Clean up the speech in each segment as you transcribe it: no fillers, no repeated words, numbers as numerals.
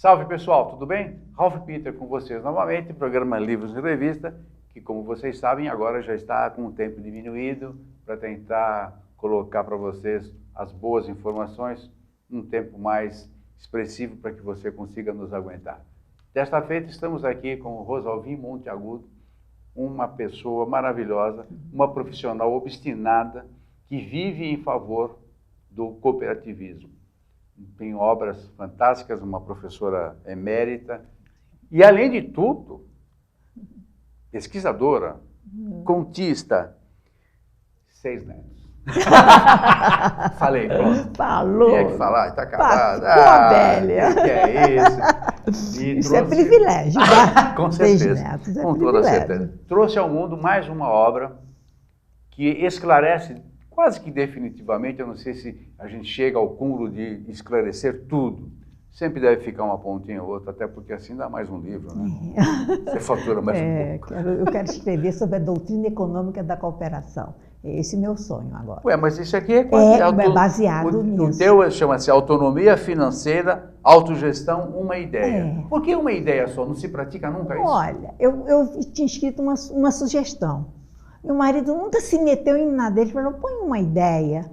Salve pessoal, tudo bem? Ralph Peter com vocês novamente, programa Livros e Revista, que como vocês sabem agora já está com o tempo diminuído para tentar colocar para vocês as boas informações num tempo mais expressivo para que você consiga nos aguentar. Desta feita estamos aqui com o Rosalvim Monteagudo, uma pessoa maravilhosa, uma profissional obstinada que vive em favor do cooperativismo. Tem obras fantásticas, uma professora emérita e, além de tudo, pesquisadora, contista, 6 netos. Falei, pronto. Falou. Tinha que falar, está acabado. Velha. Que é isso? E Isso trouxe... é privilégio. Com certeza, 6 netos é com toda privilégio. certeza. Trouxe ao mundo mais uma obra que esclarece quase que definitivamente, eu não sei se a gente chega ao cúmulo de esclarecer tudo. Sempre deve ficar uma pontinha ou outra, até porque assim dá mais um livro, né? Você fatura mais um pouco. Eu quero escrever sobre a doutrina econômica da cooperação. Esse é meu sonho agora. Ué, mas isso aqui é quase é baseado nisso. O teu chama-se Autonomia Financeira, Autogestão, uma ideia. Por que uma ideia só? Não se pratica nunca isso? Olha, eu tinha escrito uma sugestão. Meu marido nunca se meteu em nada. Ele falou, põe uma ideia,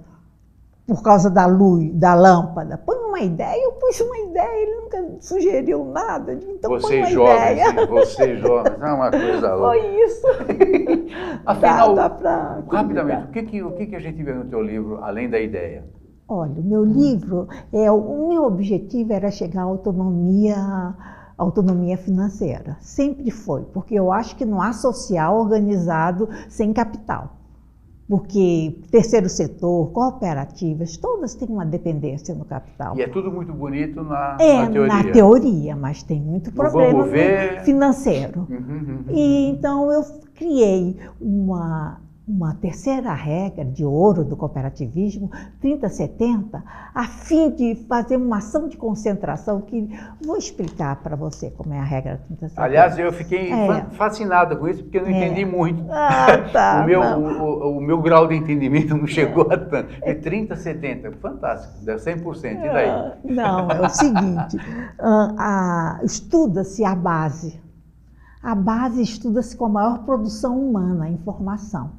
por causa da luz, da lâmpada. Põe uma ideia, eu pus uma ideia, ele nunca sugeriu nada. Então põe uma ideia. Vocês jovens, é uma coisa louca. Foi isso. Afinal, dá pra rapidamente, o que a gente vê no teu livro, além da ideia? Olha, o meu livro, o meu objetivo era chegar à autonomia financeira. Sempre foi, porque eu acho que não há social organizado sem capital. Porque terceiro setor, cooperativas, todas têm uma dependência no capital. E é tudo muito bonito na teoria. Na teoria, mas tem muito problema financeiro. E então eu criei uma terceira regra de ouro do cooperativismo, 30-70, a fim de fazer uma ação de concentração que vou explicar para você como é a regra 30-70. Aliás, eu fiquei fascinada com isso, porque eu não entendi muito. O meu grau de entendimento não chegou a tanto. É 30-70, fantástico, dá 100%, e daí? Não, é o seguinte, estuda-se a base. A base estuda-se com a maior produção humana, a informação.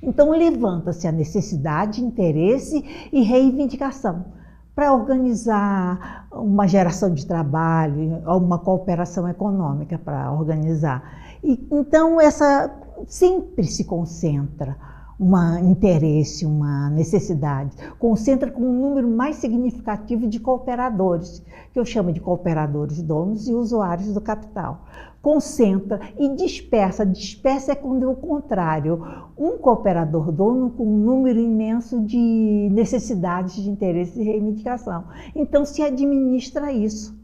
Então, levanta-se a necessidade, interesse e reivindicação para organizar uma geração de trabalho, uma cooperação econômica para organizar. Então, essa sempre se concentra um interesse, uma necessidade, concentra com um número mais significativo de cooperadores, que eu chamo de cooperadores donos e usuários do capital. Concentra e dispersa. Dispersa é quando é o contrário. Um cooperador dono com um número imenso de necessidades, de interesse e reivindicação. Então se administra isso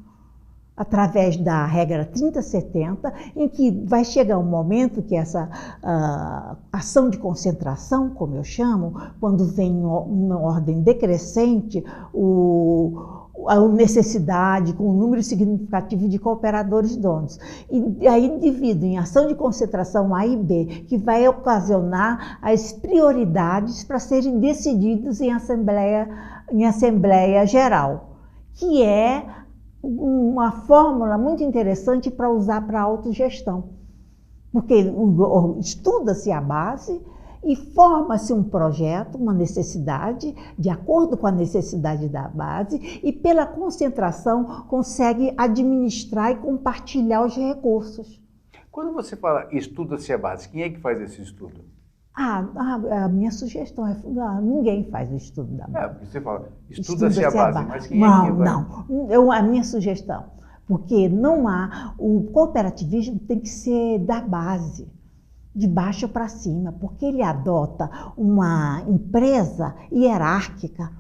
através da regra 30-70, em que vai chegar um momento que essa ação de concentração, como eu chamo, quando vem em uma ordem decrescente, a necessidade com um número significativo de cooperadores donos. E aí divido em ação de concentração A e B, que vai ocasionar as prioridades para serem decididas em assembleia geral, que é uma fórmula muito interessante para usar para a autogestão. Porque estuda-se a base e forma-se um projeto, uma necessidade, de acordo com a necessidade da base, e pela concentração consegue administrar e compartilhar os recursos. Quando você fala estuda-se a base, quem é que faz esse estudo? A minha sugestão é, ninguém faz o estudo da base. Porque você fala, estuda-se a base, mas quem é que vai? A minha sugestão, porque o cooperativismo tem que ser da base, de baixo para cima, porque ele adota uma empresa hierárquica,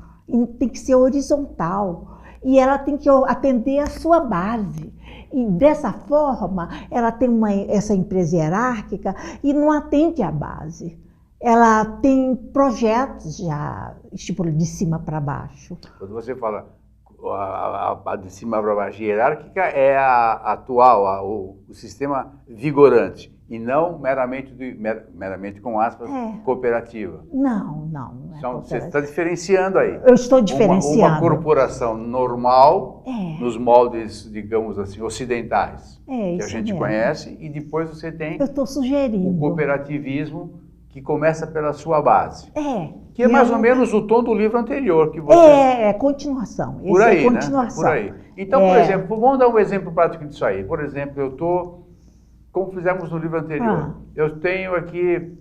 tem que ser horizontal, e ela tem que atender a sua base. E dessa forma, ela tem essa empresa hierárquica e não atende à base. Ela tem projetos já estipulados de cima para baixo. Quando você fala a de cima para baixo hierárquica é a atual, o sistema vigorante, e não meramente com aspas, cooperativa. Não é então, você está diferenciando aí. Eu estou diferenciando. Uma corporação normal, nos moldes, digamos assim, ocidentais, que a gente conhece, e depois você tem eu estou sugerindo o cooperativismo, que começa pela sua base. Que é eu... mais ou menos o tom do livro anterior. Que você... É continuação. Por aí, continuação. Né? Por aí. Então, por exemplo, vamos dar um exemplo prático disso aí. Por exemplo, eu estou, como fizemos no livro anterior, eu tenho aqui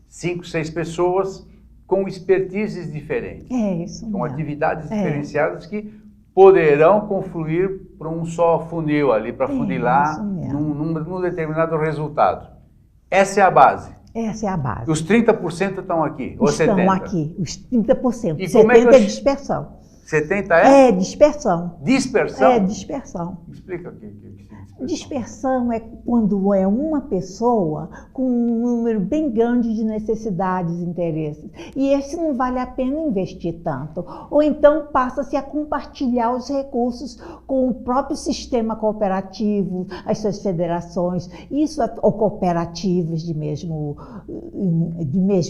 5, 6 pessoas com expertises diferentes. Isso com mesmo. Atividades diferenciadas que poderão confluir para um só funil ali, para funilar num determinado resultado. Essa é a base. Essa é a base. Os 30% estão aqui, ou 70%? Estão aqui, os 30%. E 70% é dispersão. 70% é? É dispersão. Dispersão? É dispersão. Explica o que é dispersão. Dispersão é quando é uma pessoa com um número bem grande de necessidades e interesses. E esse não vale a pena investir tanto. Ou então passa-se a compartilhar os recursos com o próprio sistema cooperativo, as suas federações, ou cooperativas de mesmo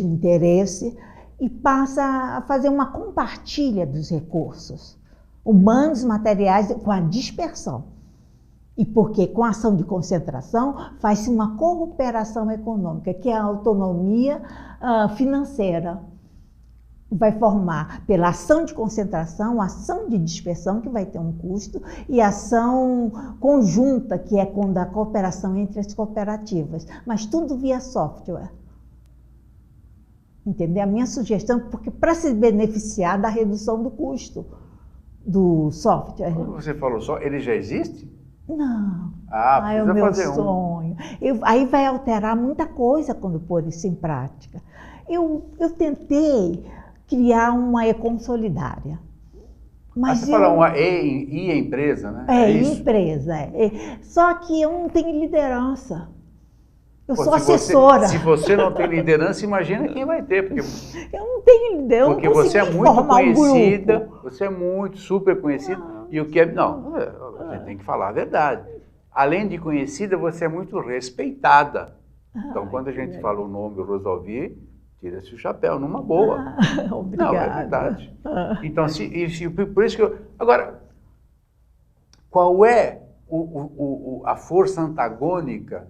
interesse, e passa a fazer uma compartilha dos recursos humanos, materiais, com a dispersão. E porque com a ação de concentração faz-se uma cooperação econômica, que é a autonomia financeira. Vai formar pela ação de concentração, ação de dispersão, que vai ter um custo, e ação conjunta, que é quando a cooperação entre as cooperativas. Mas tudo via software. Entendeu? A minha sugestão, porque para se beneficiar da redução do custo do software. Quando você falou só, ele já existe? Não. É o meu sonho. Aí vai alterar muita coisa quando pôr isso em prática. Eu tentei criar uma E-Consolidária. Mas você fala uma empresa, né? Empresa. Só que eu não tenho liderança. Eu sou assessora. Se você não tem liderança, imagina quem vai ter. Porque eu não tenho liderança. Porque você é muito conhecida, você é muito super conhecida. E o que é... Não, você tem que falar a verdade. Além de conhecida, você é muito respeitada. Então, quando a gente fala o nome Rosalvi, tira-se o chapéu, numa boa. Obrigada. Não, é verdade. Então, por isso que eu... Agora, qual é a força antagônica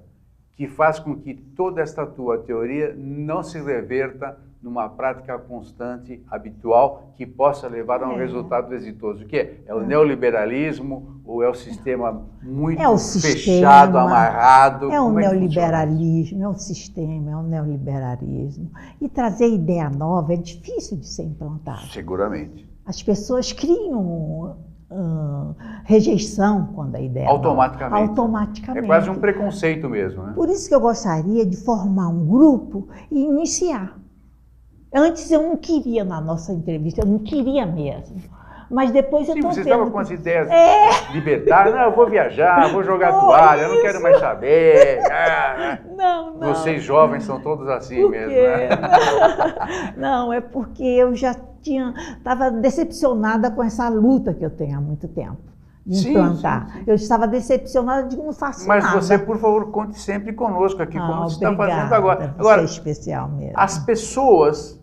que faz com que toda esta tua teoria não se reverta numa prática constante, habitual, que possa levar a um resultado exitoso? O que é? É o neoliberalismo ou é o sistema muito fechado, amarrado? É o neoliberalismo, é o sistema, é o neoliberalismo. E trazer ideia nova é difícil de ser implantado. Seguramente. As pessoas criam rejeição quando a ideia automaticamente. Automaticamente. É quase um preconceito mesmo, né? Por isso que eu gostaria de formar um grupo e iniciar. Antes eu não queria na nossa entrevista, eu não queria mesmo. Mas depois eu estou vendo... Você estava com as ideias libertárias, não, eu vou viajar, vou jogar toalha, eu não quero mais saber. Não. Vocês jovens são todos assim mesmo, né? Não, é porque eu já estava decepcionada com essa luta que eu tenho há muito tempo de implantar. Sim. Eu estava decepcionada de que não faço nada. Mas você, por favor, conte sempre conosco aqui, como você está fazendo agora. Agora, é especial mesmo. As pessoas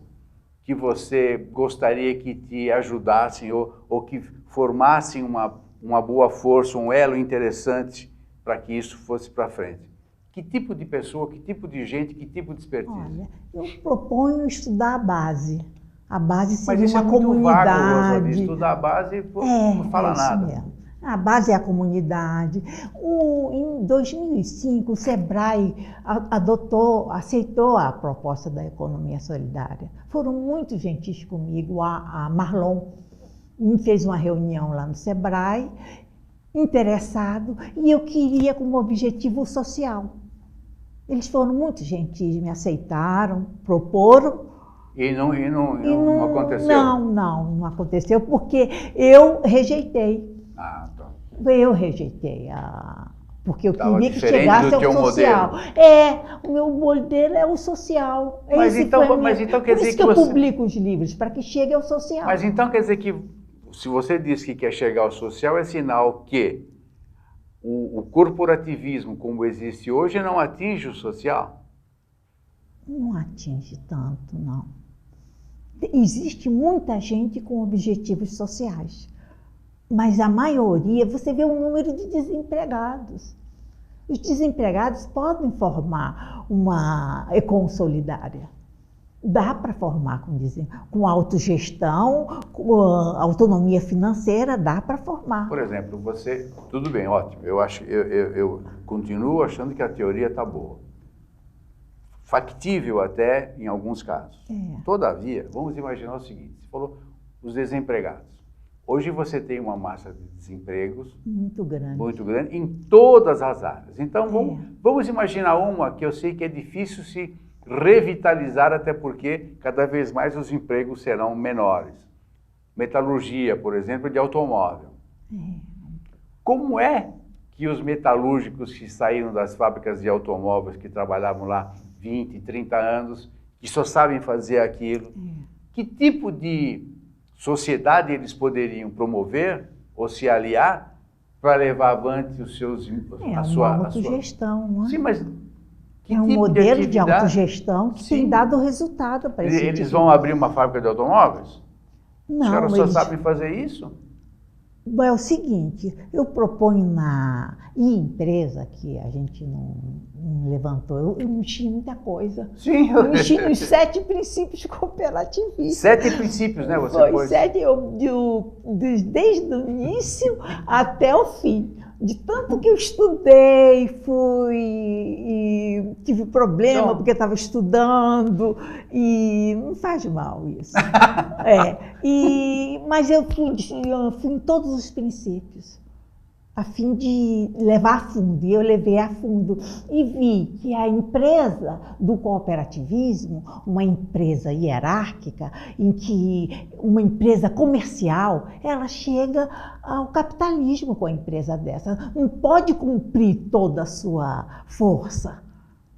que você gostaria que te ajudassem ou que formassem uma boa força, um elo interessante para que isso fosse para frente. Que tipo de pessoa, que tipo de gente, que tipo de expertise? Olha, eu proponho estudar a base. A base seria Mas isso uma é muito comunidade. Vago, Rosalvi. Estudar a base não fala nada. Mesmo. A base é a comunidade. Em 2005, o SEBRAE aceitou a proposta da economia solidária. Foram muito gentis comigo. A Marlon fez uma reunião lá no SEBRAE, interessado, e eu queria como objetivo social. Eles foram muito gentis, me aceitaram, proporam. E não aconteceu? Não aconteceu, porque eu rejeitei. Tá. Eu rejeitei, porque eu queria que chegasse ao social. Modelo. O meu modelo é o social. Mas então quer dizer que eu publico os livros, para que chegue ao social. Mas então quer dizer que se você diz que quer chegar ao social, é sinal que o corporativismo, como existe hoje, não atinge o social? Não atinge tanto, não. Existe muita gente com objetivos sociais, mas a maioria, você vê o número de desempregados. Os desempregados podem formar uma econ solidária. Dá para formar com autogestão, com autonomia financeira, dá para formar. Por exemplo, você, tudo bem, ótimo, eu continuo achando que a teoria está boa. Factível até em alguns casos. Todavia, vamos imaginar o seguinte, você falou os desempregados. Hoje você tem uma massa de desempregos muito grande em todas as áreas. Então vamos imaginar uma que eu sei que é difícil se revitalizar, até porque cada vez mais os empregos serão menores. Metalurgia, por exemplo, de automóvel. Como é que os metalúrgicos que saíram das fábricas de automóveis, que trabalhavam lá 20, 30 anos, que só sabem fazer aquilo, que tipo de sociedade eles poderiam promover ou se aliar para levar avante os seus... uma autogestão, não é? Sim, mas que um tipo modelo de autogestão que tem dado resultado para esse Eles vão abrir uma fábrica de automóveis? Não, os caras só sabem fazer isso? É o seguinte, eu proponho em empresa, que a gente não levantou, eu mexi em muita coisa. Sim. Eu mexi nos 7 princípios cooperativistas. 7 princípios, né? Foi 7, desde o início até o fim. De tanto que eu estudei, tive problema porque estava estudando, e não faz mal isso. Mas eu fui em todos os princípios, a fim de levar a fundo, e eu levei a fundo. E vi que a empresa do cooperativismo, uma empresa hierárquica, em que uma empresa comercial, ela chega ao capitalismo com a empresa dessa. Não pode cumprir toda a sua força.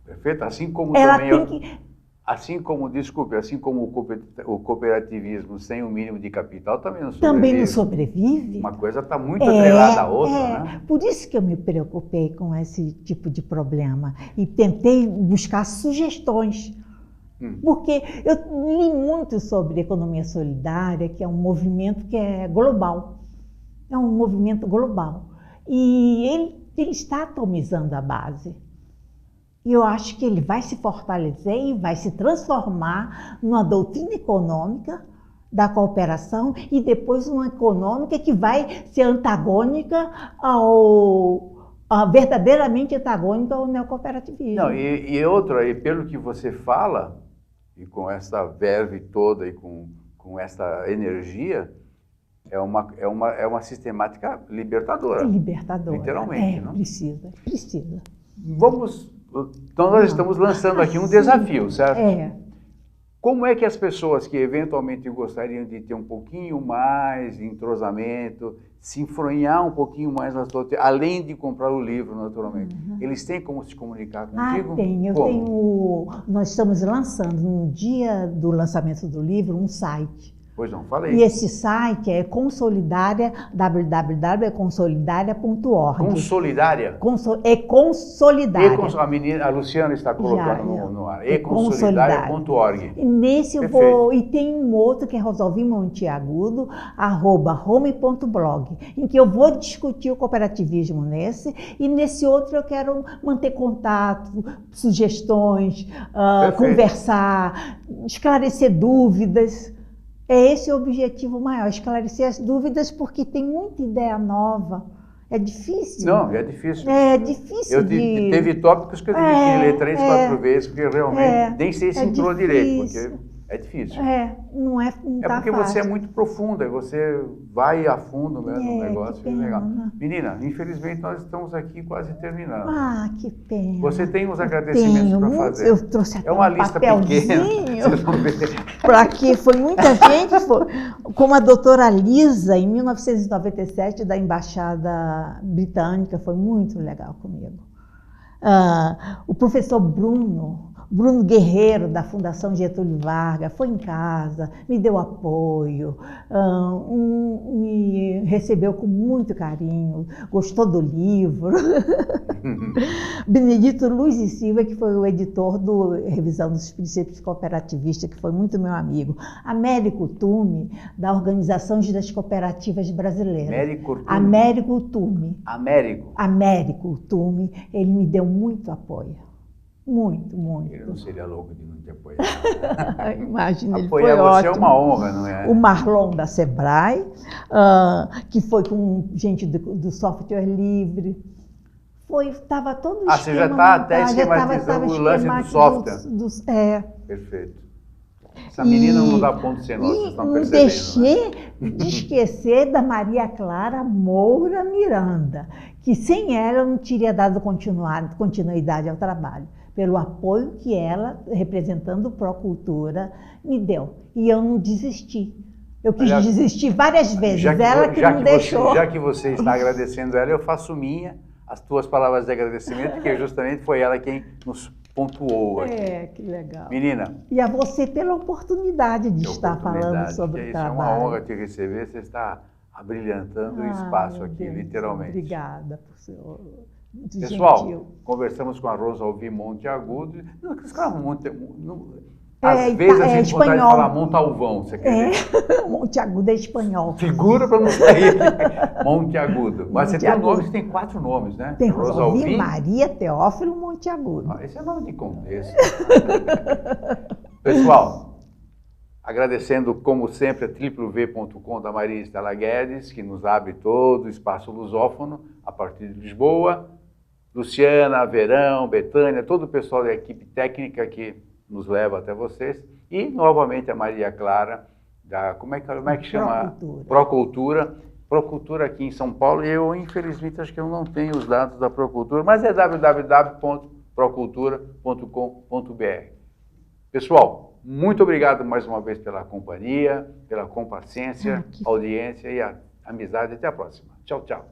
Perfeito. Assim como ela também... tem que... Assim como o cooperativismo sem o mínimo de capital também não sobrevive. Também não sobrevive. Uma coisa está muito atrelada à outra, né? Por isso que eu me preocupei com esse tipo de problema e tentei buscar sugestões. Porque eu li muito sobre economia solidária, que é um movimento que é global. É um movimento global. E ele está atomizando a base. E eu acho que ele vai se fortalecer e vai se transformar numa doutrina econômica da cooperação e depois uma econômica que vai ser antagônica verdadeiramente antagônica ao neocooperativismo. Não, e outro aí, pelo que você fala, e com essa verve toda e com essa energia, é uma sistemática libertadora. Libertadora. Literalmente, não? Precisa. Então nós estamos lançando aqui um desafio, certo? Como é que as pessoas que eventualmente gostariam de ter um pouquinho mais de entrosamento, se enfronhar um pouquinho mais nas outras, além de comprar o livro, naturalmente, eles têm como se comunicar contigo? Tem. Nós estamos lançando, no dia do lançamento do livro, um site. Pois não, falei. E esse site é Consolidária, www.consolidaria.org. Consolidária? É Consolidária. A Luciana está colocando no ar. Consolidaria.org. E nesse e tem um outro que é Rosalvim Monteagudo, @home.blog, em que eu vou discutir o cooperativismo e nesse outro eu quero manter contato, sugestões, conversar, esclarecer dúvidas. É esse o objetivo maior, esclarecer as dúvidas, porque tem muita ideia nova. É difícil. Não, é difícil. É difícil Teve tópicos que eu tive que ler 3, 4 vezes, porque realmente nem sei se entrou direito, porque é difícil. Não tá porque fácil. você é muito profunda, você vai a fundo mesmo no negócio. Legal. Menina, infelizmente nós estamos aqui quase terminando. Que pena. Você tem uns agradecimentos para fazer? Eu trouxe até uma lista pequena. Para que foi muita gente, como a doutora Lisa, em 1997, da Embaixada Britânica, foi muito legal comigo. O professor Bruno, Bruno Guerreiro, da Fundação Getúlio Vargas, foi em casa, me deu apoio, me recebeu com muito carinho, gostou do livro. Benedito Luiz e Silva, que foi o editor do Revisão dos Princípios Cooperativistas, que foi muito meu amigo. Américo Tume, da Organização das Cooperativas Brasileiras. Américo Tume. Américo Tume, ele me deu muito apoio. Muito, muito. Ele não seria louco de não te apoiar. Imagina, ele apoiar foi você ótimo. É uma honra, não é? O Marlon da Sebrae, que foi com gente do software livre. Estava todo o esquema. Você já está até esquematizando o lance do software. Perfeito. Essa menina não dá ponto sem nó, vocês estão percebendo. Não deixei de esquecer da Maria Clara Moura Miranda, que sem ela eu não teria dado continuidade ao trabalho, pelo apoio que ela, representando o Procultura, me deu. E eu não desisti. Eu quis desistir várias vezes, ela que não deixou. Já que você está agradecendo ela, eu faço minha as tuas palavras de agradecimento, porque justamente foi ela quem nos pontuou aqui. Que legal. Menina. E a você pela oportunidade de estar falando sobre o trabalho. É uma honra te receber, você está abrilhantando o espaço aqui, literalmente. Obrigada por seu... Pessoal, gentil. Conversamos com a Rosalvi Monteagudo. Às vezes a gente vontade de falar Montalvão, você quer dizer? Monteagudo é espanhol. Segura para não sair. Monteagudo. Mas você tem um nome, você tem 4 nomes, né? Tem Rosalvi Maria Teófilo Monteagudo. Esse é nome de contexto. Pessoal, agradecendo, como sempre, a www.com da Maria Estela Guedes, que nos abre todo o espaço lusófono a partir de Lisboa. Luciana, Verão, Betânia, todo o pessoal da equipe técnica que nos leva até vocês. E, novamente, a Maria Clara, como é que chama? Procultura. Procultura aqui em São Paulo. E eu, infelizmente, acho que eu não tenho os dados da Procultura, mas é www.procultura.com.br. Pessoal, muito obrigado mais uma vez pela companhia, pela complacência, audiência e a amizade. Até a próxima. Tchau, tchau.